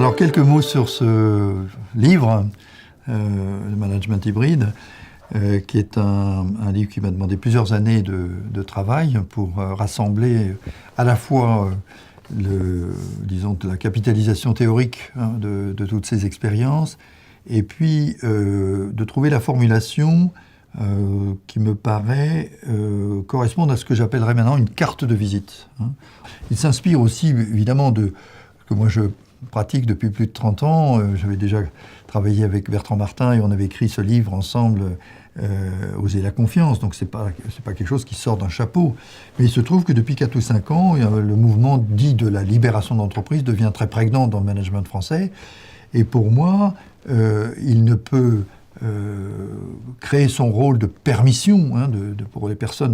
Alors quelques mots sur ce livre, le management hybride, qui est un livre qui m'a demandé plusieurs années de travail pour rassembler à la fois disons, de la capitalisation théorique de toutes ces expériences, et puis de trouver la formulation qui me paraît correspondre à ce que j'appellerais maintenant une carte de visite. Il s'inspire aussi évidemment de ce que moi je pratique depuis plus de 30 ans. J'avais déjà travaillé avec Bertrand Martin et on avait écrit ce livre ensemble, Oser la confiance. Donc c'est pas quelque chose qui sort d'un chapeau. Mais il se trouve que depuis 4 ou 5 ans, le mouvement dit de la libération d'entreprise devient très prégnant dans le management français. Et pour moi, il ne peut créer son rôle de permission pour les personnes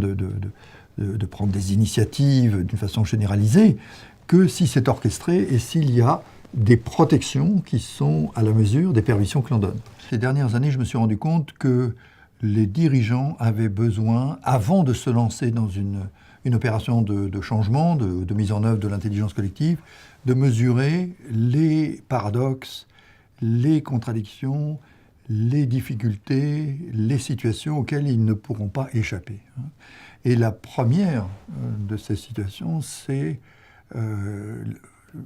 de prendre des initiatives d'une façon généralisée que si c'est orchestré et s'il y a des protections qui sont à la mesure des permissions que l'on donne. Ces dernières années, je me suis rendu compte que les dirigeants avaient besoin, avant de se lancer dans une opération de changement, de mise en œuvre de l'intelligence collective, de mesurer les paradoxes, les contradictions, les difficultés, les situations auxquelles ils ne pourront pas échapper. Et la première de ces situations, c'est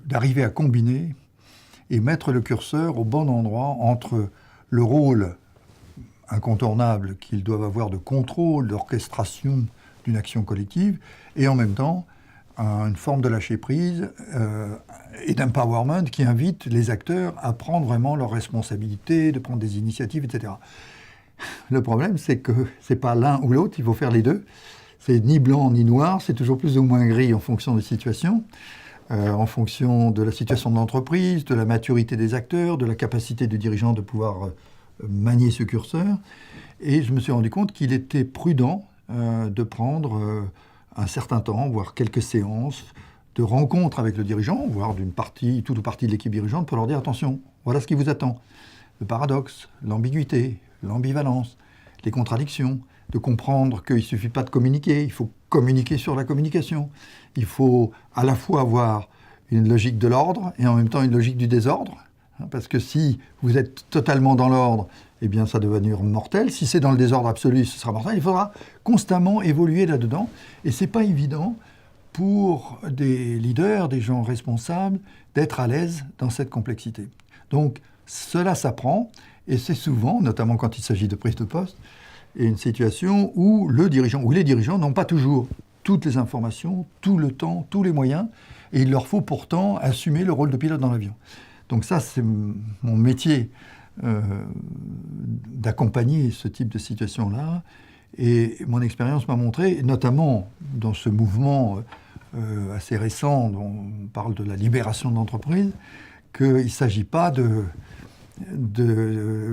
d'arriver à combiner et mettre le curseur au bon endroit entre le rôle incontournable qu'ils doivent avoir de contrôle, d'orchestration d'une action collective, et en même temps une forme de lâcher-prise et d'empowerment qui invite les acteurs à prendre vraiment leurs responsabilités, de prendre des initiatives, etc. Le problème, c'est que c'est pas l'un ou l'autre, il faut faire les deux. C'est ni blanc ni noir, c'est toujours plus ou moins gris en fonction des situations, en fonction de la situation de l'entreprise, de la maturité des acteurs, de la capacité du dirigeant de pouvoir manier ce curseur. Et je me suis rendu compte qu'il était prudent de prendre un certain temps, voire quelques séances, de rencontres avec le dirigeant, voire toute ou partie de l'équipe dirigeante, pour leur dire attention, voilà ce qui vous attend. Le paradoxe, l'ambiguïté, l'ambivalence, les contradictions, de comprendre qu'il ne suffit pas de communiquer, il faut communiquer sur la communication. Il faut à la fois avoir une logique de l'ordre et en même temps une logique du désordre, parce que si vous êtes totalement dans l'ordre, eh bien ça va devenir mortel. Si c'est dans le désordre absolu, ce sera mortel. Il faudra constamment évoluer là-dedans. Et ce n'est pas évident pour des leaders, des gens responsables, d'être à l'aise dans cette complexité. Donc cela s'apprend, et c'est souvent, notamment quand il s'agit de prise de poste, et une situation où le dirigeant ou les dirigeants n'ont pas toujours toutes les informations, tout le temps, tous les moyens, et il leur faut pourtant assumer le rôle de pilote dans l'avion. Donc ça, c'est mon métier d'accompagner ce type de situation-là. Et mon expérience m'a montré, notamment dans ce mouvement assez récent dont on parle de la libération de l'entreprise, qu'il ne s'agit pas de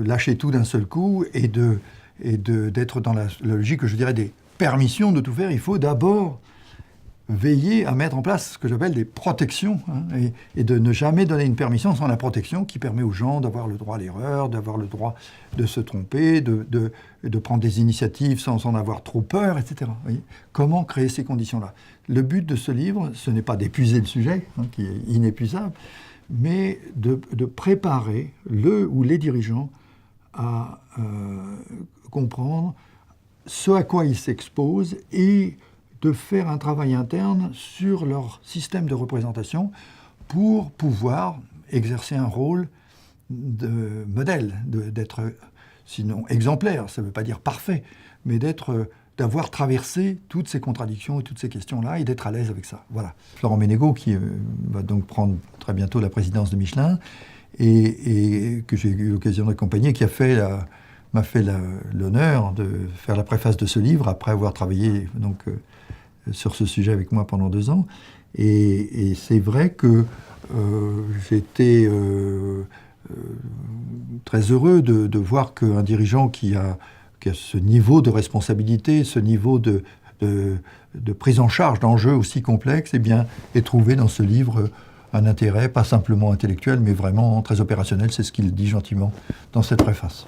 lâcher tout d'un seul coup et d'être dans la logique, je dirais, des permissions de tout faire. Il faut d'abord veiller à mettre en place ce que j'appelle des protections, et de ne jamais donner une permission sans la protection qui permet aux gens d'avoir le droit à l'erreur, d'avoir le droit de se tromper, de prendre des initiatives sans en avoir trop peur, etc. Vous voyez ? Comment créer ces conditions-là ? Le but de ce livre, ce n'est pas d'épuiser le sujet, qui est inépuisable, mais de préparer le ou les dirigeants à comprendre ce à quoi ils s'exposent et de faire un travail interne sur leur système de représentation pour pouvoir exercer un rôle de modèle, d'être sinon exemplaire, ça ne veut pas dire parfait, mais d'avoir traversé toutes ces contradictions et toutes ces questions-là et d'être à l'aise avec ça. Voilà. Florent Ménégo, qui va donc prendre très bientôt la présidence de Michelin et que j'ai eu l'occasion d'accompagner, qui m'a fait l'honneur de faire la préface de ce livre après avoir travaillé donc, sur ce sujet avec moi pendant 2 ans. Et c'est vrai que j'étais très heureux de voir qu'un dirigeant qui a ce niveau de responsabilité, ce niveau de prise en charge d'enjeux aussi complexes, eh bien, ait trouvé dans ce livre un intérêt, pas simplement intellectuel, mais vraiment très opérationnel. C'est ce qu'il dit gentiment dans cette préface.